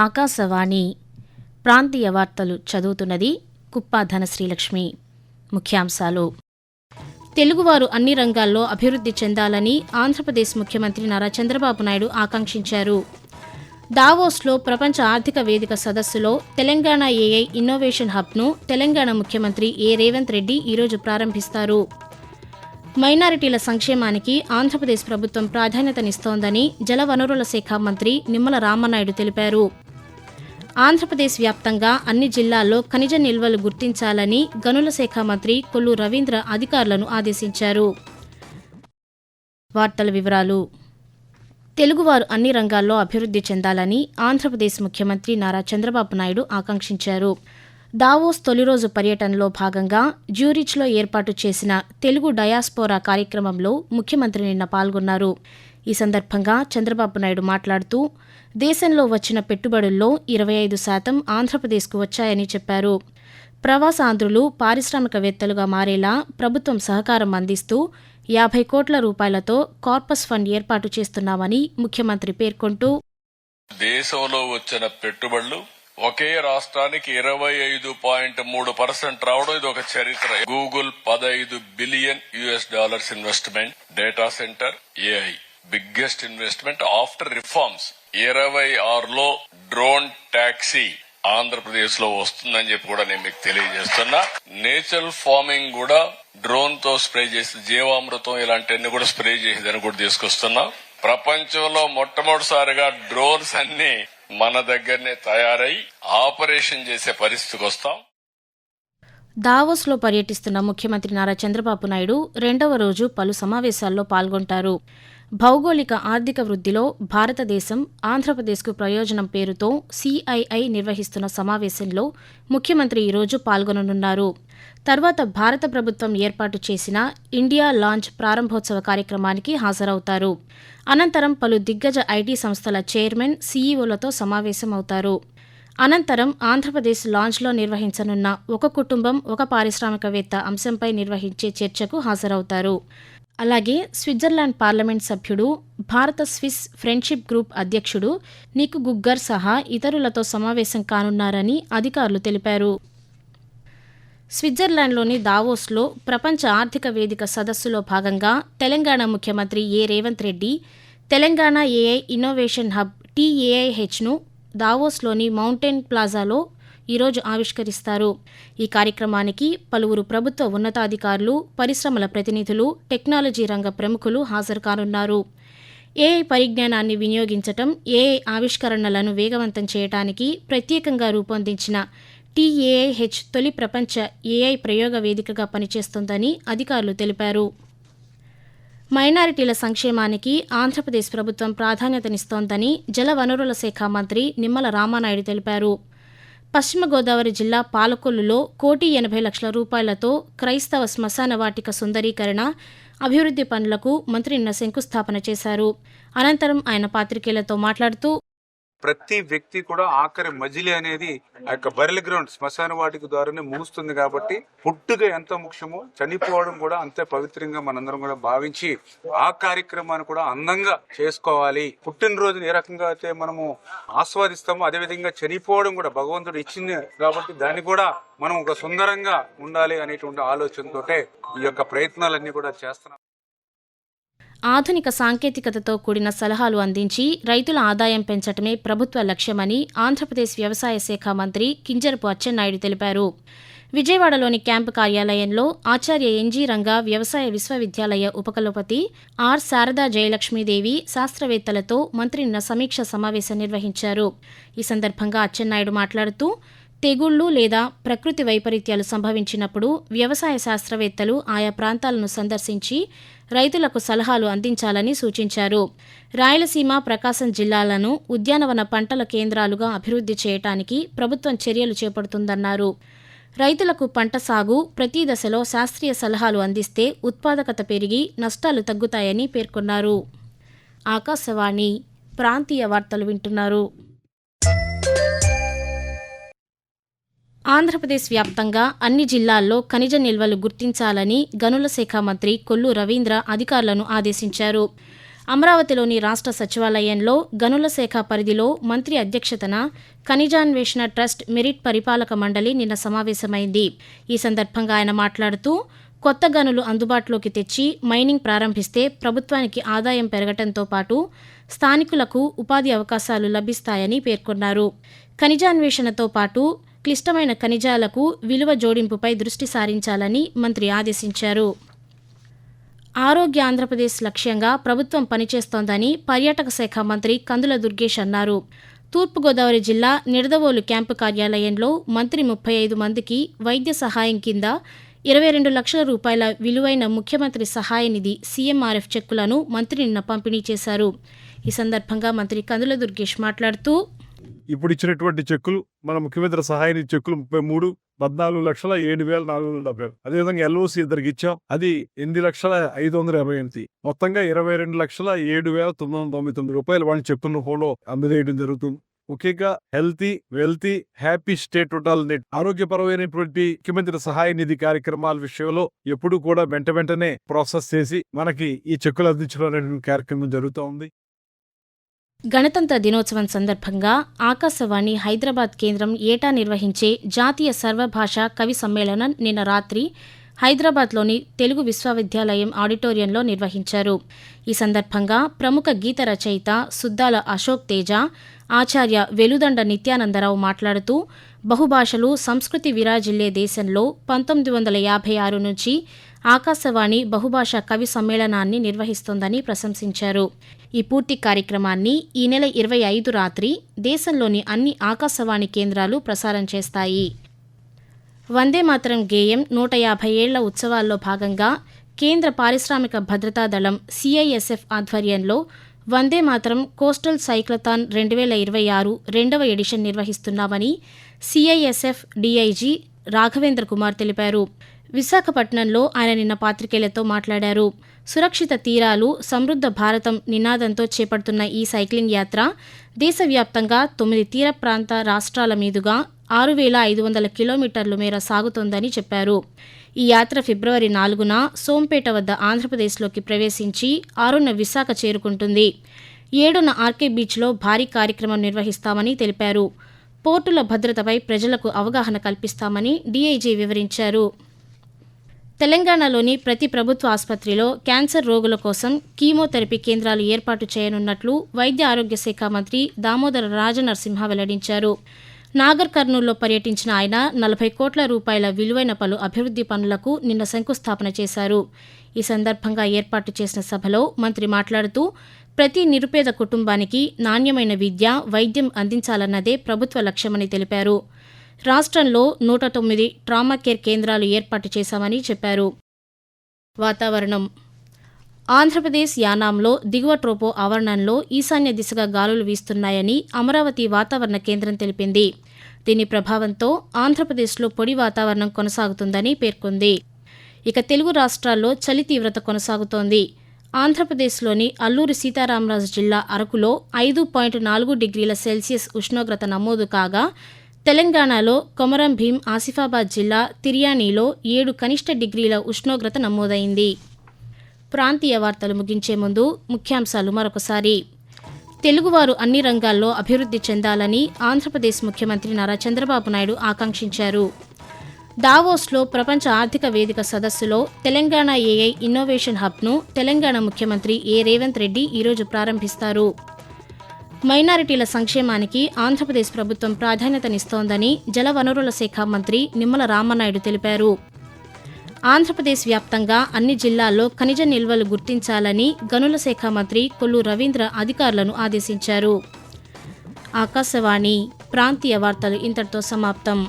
ఆకాశవాణి ప్రాంతీయ వార్తలు చదువుతున్నది కుప్ప ధనశ్రీలక్ష్మి. ముఖ్యాంశాలు: తెలుగువారు అన్ని రంగాల్లో అభివృద్ధి చెందాలని ఆంధ్రప్రదేశ్ ముఖ్యమంత్రి నారా చంద్రబాబు నాయుడు ఆకాంక్షించారు. దావోస్లో ప్రపంచ ఆర్థిక వేదిక సదస్సులో తెలంగాణ ఏఐ ఇన్నోవేషన్ హబ్ను తెలంగాణ ముఖ్యమంత్రి రేవంత్ రెడ్డి ఈరోజు ప్రారంభిస్తారు. మైనారిటీల సంక్షేమానికి ఆంధ్రప్రదేశ్ ప్రభుత్వం ప్రాధాన్యతనిస్తోందని జలవనరుల శాఖ మంత్రి నిమ్మల రామనాయుడు తెలిపారు. ఆంధ్రప్రదేశ్ వ్యాప్తంగా అన్ని జిల్లాల్లో ఖనిజ నిల్వలు గుర్తించాలని గనుల శాఖ మంత్రి కొల్లు రవీంద్ర అధికారులను ఆదేశించారు. వార్తల వివరాలు: తెలుగువారు అన్ని రంగాల్లో అభివృద్ధి చెందాలని ఆంధ్రప్రదేశ్ ముఖ్యమంత్రి నారా చంద్రబాబు నాయుడు ఆకాంక్షించారు. దావోస్ తొలిరోజు పర్యటనలో భాగంగా జ్యూరిచ్లో ఏర్పాటు చేసిన తెలుగు డయాస్పోరా కార్యక్రమంలో ముఖ్యమంత్రి నిన్న పాల్గొన్నారు. ఈ సందర్భంగా చంద్రబాబు నాయుడు మాట్లాడుతూ, దేశంలో వచ్చిన పెట్టుబడుల్లో 25% ఆంధ్రప్రదేశ్కు వచ్చాయని చెప్పారు. ప్రవాసాంధ్రులు పారిశ్రామికవేత్తలుగా మారేలా ప్రభుత్వం సహకారం అందిస్తూ 50 కోట్ల రూపాయలతో కార్పస్ ఫండ్ ఏర్పాటు చేస్తున్నామని ముఖ్యమంత్రి పేర్కొంటూ, దేశంలో వచ్చిన పెట్టుబడులు ఒకే రాష్ట్రానికి 25.3% రావడం ఇది ఒక చరిత్ర. Google $15 billion investment, data center, AI biggest investment after reforms. 26లో డ్రోన్ టాక్సీ ఆంధ్రప్రదేశ్ లో వస్తుందని చెప్పి కూడా నేను మీకు తెలియజేస్తున్నా. నేచురల్ ఫార్మింగ్ కూడా డ్రోన్ తో స్ప్రే చేసి జీవామృతం ఇలాంటివన్నీ కూడా స్ప్రే చేసేదని కూడా తీసుకొస్తున్నా. ప్రపంచంలో మొట్టమొదటిసారిగా డ్రోన్స్ అన్ని మన దగ్గరనే తయారై ఆపరేషన్ చేసే పరిస్థితికి వస్తాం. దావోస్లో పర్యటిస్తున్న ముఖ్యమంత్రి నారా చంద్రబాబు నాయుడు రెండవ రోజు పలు సమావేశాల్లో పాల్గొంటారు. భౌగోళిక ఆర్థిక వృద్ధిలో భారతదేశం ఆంధ్రప్రదేశ్కు ప్రయోజనం పేరుతో సిఐఐ నిర్వహిస్తున్న సమావేశంలో ముఖ్యమంత్రి ఈరోజు పాల్గొననున్నారు. తర్వాత భారత ప్రభుత్వం ఏర్పాటు చేసిన ఇండియా లాంచ్ ప్రారంభోత్సవ కార్యక్రమానికి హాజరవుతారు. అనంతరం పలు దిగ్గజ ఐటీ సంస్థల చైర్మన్, సీఈఓలతో సమావేశమవుతారు. అనంతరం ఆంధ్రప్రదేశ్ లాంచ్లో నిర్వహించనున్న ఒక కుటుంబం ఒక పారిశ్రామికవేత్త అంశంపై నిర్వహించే చర్చకు హాజరవుతారు. అలాగే స్విట్జర్లాండ్ పార్లమెంట్ సభ్యుడు, భారత స్విస్ ఫ్రెండ్షిప్ గ్రూప్ అధ్యక్షుడు నిక్ గుగ్గర్ సహా ఇతరులతో సమావేశం కానున్నారని అధికారులు తెలిపారు. స్విట్జర్లాండ్లోని దావోస్లో ప్రపంచ ఆర్థిక వేదిక సదస్సులో భాగంగా తెలంగాణ ముఖ్యమంత్రి Revanth Reddy Telangana AI innovation hub TAIHను దావోస్లోని మౌంటైన్ ప్లాజాలో ఈరోజు ఆవిష్కరిస్తారు. ఈ కార్యక్రమానికి పలువురు ప్రభుత్వ ఉన్నతాధికారులు, పరిశ్రమల ప్రతినిధులు, టెక్నాలజీ రంగ ప్రముఖులు హాజరు కానున్నారు. ఏఐ పరిజ్ఞానాన్ని వినియోగించటం, ఏఐ ఆవిష్కరణలను వేగవంతం చేయడానికి ప్రత్యేకంగా రూపొందించిన TAIH తొలి ప్రపంచ ఏఐ ప్రయోగ వేదికగా పనిచేస్తోందని అధికారులు తెలిపారు. మైనారిటీల సంక్షేమానికి ఆంధ్రప్రదేశ్ ప్రభుత్వం ప్రాధాన్యతనిస్తోందని జలవనరుల శాఖ మంత్రి నిమ్మల రామనాయుడు తెలిపారు. పశ్చిమ గోదావరి జిల్లా పాలకొల్లులో 1,80,00,000 రూపాయలతో క్రైస్తవ శ్మశాన వాటిక సుందరీకరణ, అభివృద్ధి పనులకు మంత్రి నిన్న శంకుస్థాపన చేశారు. అనంతరం ఆయన పాత్రికేయులతో మాట్లాడుతూ, ప్రతి వ్యక్తి కూడా ఆఖరి మజిలీ అనేది ఆ యొక్క బరిల్ గ్రౌండ్ శ్మశాన వాటిక ద్వారానే ముగుస్తుంది. కాబట్టి పుట్టుక ఎంత ముఖ్యమో చనిపోవడం కూడా అంతే పవిత్రంగా మనందరం కూడా భావించి ఆ కార్యక్రమాన్ని కూడా అందంగా చేసుకోవాలి. పుట్టినరోజుని ఏ రకంగా అయితే మనము ఆస్వాదిస్తామో అదేవిధంగా చనిపోవడం కూడా భగవంతుడు ఇచ్చింది కాబట్టి దాన్ని కూడా మనం ఒక సుందరంగా ఉండాలి అనేటువంటి ఆలోచనతోటే ఈ యొక్క ప్రయత్నాలన్నీ కూడా చేస్తున్నాం. ఆధునిక సాంకేతికతతో కూడిన సలహాలు అందించి రైతుల ఆదాయం పెంచటమే ప్రభుత్వ లక్ష్యమని ఆంధ్రప్రదేశ్ వ్యవసాయ శాఖ మంత్రి కింజరపు అచ్చెన్నాయుడు తెలిపారు. విజయవాడలోని క్యాంపు కార్యాలయంలో ఆచార్య NG రంగా వ్యవసాయ విశ్వవిద్యాలయ ఉపకులపతి శారదా జయలక్ష్మీదేవి శాస్త్రవేత్తలతో మంత్రి నిన్న సమీక్ష సమావేశం నిర్వహించారు. ఈ సందర్భంగా అచ్చెన్నాయుడు మాట్లాడుతూ, తెగుళ్లు లేదా ప్రకృతి వైపరీత్యాలు సంభవించినప్పుడు వ్యవసాయ శాస్త్రవేత్తలు ఆయా ప్రాంతాలను సందర్శించి రైతులకు సలహాలు అందించాలని సూచించారు. రాయలసీమ, ప్రకాశం జిల్లాలను ఉద్యానవన పంటల కేంద్రాలుగా అభివృద్ధి చేయడానికి ప్రభుత్వం చర్యలు చేపడుతుందన్నారు. రైతులకు పంట సాగు ప్రతి దశలో శాస్త్రీయ సలహాలు అందిస్తే ఉత్పాదకత పెరిగి నష్టాలు తగ్గుతాయని పేర్కొన్నారు. ఆకాశవాణి ప్రాంతీయ వార్తలు వింటున్నారు. ఆంధ్రప్రదేశ్ వ్యాప్తంగా అన్ని జిల్లాల్లో ఖనిజ నిల్వలు గుర్తించాలని గనుల శాఖ మంత్రి కొల్లు రవీంద్ర అధికారులను ఆదేశించారు. అమరావతిలోని రాష్ట్ర సచివాలయంలో గనుల శాఖ పరిధిలో మంత్రి అధ్యక్షతన ఖనిజాన్వేషణ ట్రస్ట్ మెరిట్ పరిపాలక మండలి నిన్న సమావేశమైంది. ఈ సందర్భంగా ఆయన మాట్లాడుతూ కొత్త గనులు అందుబాటులోకి తెచ్చి మైనింగ్ ప్రారంభిస్తే ప్రభుత్వానికి ఆదాయం పెరగటంతో పాటు స్థానికులకు ఉపాధి అవకాశాలు లభిస్తాయని పేర్కొన్నారు. ఖనిజాన్వేషణతో పాటు క్లిష్టమైన ఖనిజాలకు విలువ జోడింపుపై దృష్టి సారించాలని మంత్రి ఆదేశించారు. ఆరోగ్య ఆంధ్రప్రదేశ్ లక్ష్యంగా ప్రభుత్వం పనిచేస్తోందని పర్యాటక శాఖ మంత్రి కందుల దుర్గేష్ అన్నారు. తూర్పుగోదావరి జిల్లా నిడదవోలు క్యాంపు కార్యాలయంలో మంత్రి 35 మందికి వైద్య సహాయం కింద 22 లక్షల రూపాయల విలువైన ముఖ్యమంత్రి సహాయ నిధి సీఎంఆర్ఎఫ్ చెక్కులను మంత్రి నిన్న పంపిణీ చేశారు. ఈ సందర్భంగా మంత్రి కందుల దుర్గేష్ మాట్లాడుతూ ఇప్పుడు ఇచ్చినటువంటి చెక్కులు మన ముఖ్యమంత్రి సహాయ నిధి చెక్కులు 33,14,07,470. అదేవిధంగా ఎల్ఓసి ఇద్దరికి ఇచ్చాం, అది 8,588. మొత్తంగా 22,07,999 రూపాయలు వాడిని చెక్కుల రూపంలో అందజేయడం జరుగుతుంది. ముఖ్యంగా హెల్తీ, వెల్తీ, హ్యాపీ స్టేట్ ఉండాలని ఆరోగ్యపరమైనటువంటి ముఖ్యమంత్రి సహాయ నిధి కార్యక్రమాల విషయంలో ఎప్పుడు కూడా వెంటనే ప్రాసెస్ చేసి మనకి ఈ చెక్కులు అందించడం అనేటువంటి కార్యక్రమం జరుగుతూ ఉంది. గణతంత్ర దినోత్సవం సందర్భంగా ఆకాశవాణి హైదరాబాద్ కేంద్రం ఏటా నిర్వహించే జాతీయ సర్వభాషా కవి సమ్మేళనం నిన్న రాత్రి హైదరాబాద్లోని తెలుగు విశ్వవిద్యాలయం ఆడిటోరియంలో నిర్వహించారు. ఈ సందర్భంగా ప్రముఖ గీత రచయిత సుద్దాల అశోక్ తేజ, ఆచార్య వెలుదండ నిత్యానందరావు మాట్లాడుతూ బహుభాషలు సంస్కృతి విరాజిల్లే దేశంలో 1956 నుంచి ఆకాశవాణి బహుభాషా కవి సమ్మేళనాన్ని నిర్వహిస్తోందని ప్రశంసించారు. ఈ పూర్తి కార్యక్రమాన్ని ఈ నెల 25 రాత్రి దేశంలోని అన్ని ఆకాశవాణి కేంద్రాలు ప్రసారం చేస్తాయి. వందేమాతరం గేయం 150 ఏళ్ల ఉత్సవాల్లో భాగంగా కేంద్ర పారిశ్రామిక భద్రతా దళం సిఐఎస్ఎఫ్ ఆధ్వర్యంలో వందేమాతరం కోస్టల్ సైక్లథాన్ 2026 రెండవ ఎడిషన్ నిర్వహిస్తున్నామని సిఐఎస్ఎఫ్ డీఐజీ రాఘవేంద్ర కుమార్ తెలిపారు. విశాఖపట్నంలో ఆయన నిన్న పాత్రికేయులతో మాట్లాడారు. సురక్షిత తీరాలు సమృద్ధ భారతం నినాదంతో చేపడుతున్న ఈ సైక్లింగ్ యాత్ర దేశవ్యాప్తంగా 9 తీర ప్రాంత రాష్ట్రాల మీదుగా 6,500 కిలోమీటర్ల మేర సాగుతోందని చెప్పారు. ఈ యాత్ర ఫిబ్రవరి 4న సోంపేట వద్ద ఆంధ్రప్రదేశ్లోకి ప్రవేశించి 6న విశాఖ చేరుకుంటుంది. 7న ఆర్కే బీచ్లో భారీ కార్యక్రమం నిర్వహిస్తామని తెలిపారు. పోర్టుల భద్రతపై ప్రజలకు అవగాహన కల్పిస్తామని డీఐజీ వివరించారు. తెలంగాణలోని ప్రతి ప్రభుత్వ ఆసుపత్రిలో క్యాన్సర్ రోగుల కోసం కీమోథెరపీ కేంద్రాలు ఏర్పాటు చేయనున్నట్లు వైద్య ఆరోగ్య శాఖ మంత్రి దామోదర రాజనరసింహ వెల్లడించారు. నాగర్ కర్నూల్లో పర్యటించిన ఆయన 40 కోట్ల రూపాయల విలువైన పలు అభివృద్ధి పనులకు నిన్న శంకుస్థాపన చేశారు. ఈ సందర్భంగా ఏర్పాటు చేసిన సభలో మంత్రి మాట్లాడుతూ ప్రతి నిరుపేద కుటుంబానికి నాణ్యమైన విద్య, వైద్యం అందించాలన్నదే ప్రభుత్వ లక్ష్యమని తెలిపారు. రాష్ట్రంలో 109 ట్రామా కేర్ కేంద్రాలు ఏర్పాటు చేశామని చెప్పారు. వాతావరణం. ఆంధ్రప్రదేశ్ యానాంలో దిగువ ట్రోపో ఆవరణంలో ఈశాన్య దిశగా గాలులు వీస్తున్నాయని అమరావతి వాతావరణ కేంద్రం తెలిపింది. దీని ప్రభావంతో ఆంధ్రప్రదేశ్లో పొడి వాతావరణం కొనసాగుతుందని పేర్కొంది. ఇక తెలుగు రాష్ట్రాల్లో చలి తీవ్రత కొనసాగుతోంది. ఆంధ్రప్రదేశ్లోని అల్లూరి సీతారామరాజు జిల్లా అరకులో 5.4 డిగ్రీల సెల్సియస్ ఉష్ణోగ్రత నమోదు కాగా, తెలంగాణలో కొమరం భీం ఆసిఫాబాద్ జిల్లా తిర్యానీలో 7 కనిష్ట డిగ్రీల ఉష్ణోగ్రత నమోదైంది. ప్రాంతీయ వార్తలు ముగించే ముందు ముఖ్యాంశాలు మరొకసారి. తెలుగువారు అన్ని రంగాల్లో అభివృద్ధి చెందాలని ఆంధ్రప్రదేశ్ ముఖ్యమంత్రి నారా చంద్రబాబు నాయుడు ఆకాంక్షించారు. దావోస్లో ప్రపంచ ఆర్థిక వేదిక సదస్సులో తెలంగాణ ఏఐ ఇన్నోవేషన్ హబ్ను తెలంగాణ ముఖ్యమంత్రి రేవంత్ రెడ్డి ఈరోజు ప్రారంభిస్తారు. మైనారిటీల సంక్షేమానికి ఆంధ్రప్రదేశ్ ప్రభుత్వం ప్రాధాన్యతనిస్తోందని జలవనరుల శాఖ మంత్రి నిమ్మల రామనాయుడు తెలిపారు. ఆంధ్రప్రదేశ్ వ్యాప్తంగా అన్ని జిల్లాల్లో ఖనిజ నిల్వలు గుర్తించాలని గనుల శాఖ మంత్రి కొల్లు రవీంద్ర అధికారులను ఆదేశించారు. ఆకాశవాణి ప్రాంతీయ వార్తలు ఇంతటితో సమాప్తం.